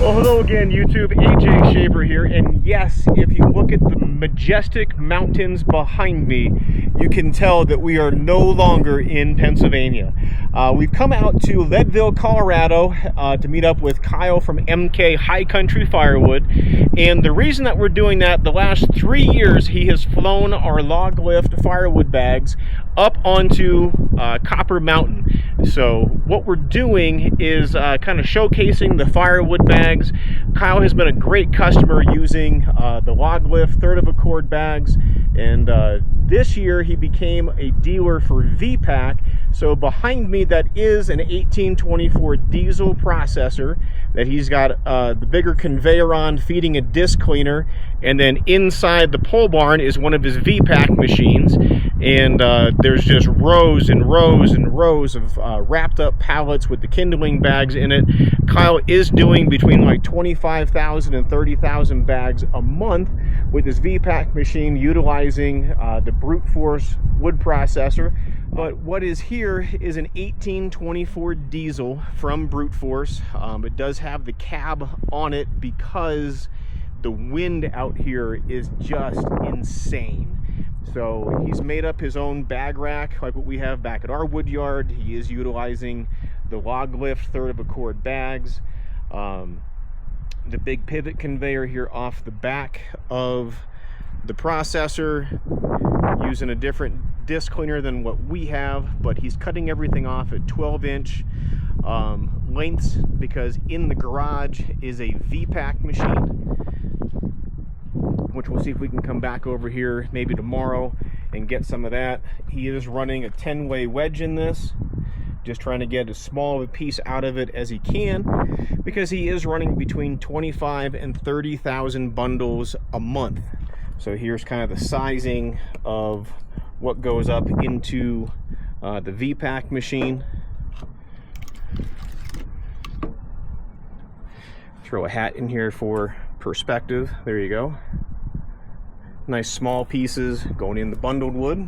Well, hello again, YouTube. AJ Shaver here, and yes, if you look at the majestic mountains behind me, you can tell that we are no longer in Pennsylvania. We've come out to Leadville, Colorado to meet up with Kyle from MK High Country Firewood, and the reason that we're doing that, the last 3 years he has flown our log lift firewood bags up onto Copper Mountain. So what we're doing is kind of showcasing the firewood bags. Kyle has been a great customer using the log lift 1/3 of a cord bags, and this year he became a dealer for Vepak. So behind me, that is an 1824 diesel processor that he's got the bigger conveyor on feeding a disc cleaner, and then inside the pole barn is one of his Vepak machines, and there's just rows and rows and rows of wrapped up pallets with the kindling bags in it. Kyle is doing between like 25,000 and 30,000 bags a month with his Vepak machine, utilizing the brute force wood processor. But what is here is an 1824 diesel from brute force. It does have the cab on it because the wind out here is just insane. So he's made up his own bag rack like what we have back at our wood yard. He is utilizing the log lift 1/3 of a cord bags, the big pivot conveyor here off the back of the processor, using a different disc cleaner than what we have, but he's cutting everything off at 12-inch lengths because in the garage is a Vepak machine, which we'll see if we can come back over here maybe tomorrow and get some of that. He is running a 10-way wedge in this, just trying to get as small of a piece out of it as he can, because he is running between 25 and 30,000 bundles a month. So here's kind of the sizing of what goes up into the Vepak machine. Throw a hat in here for perspective. There you go. Nice small pieces going in the bundled wood.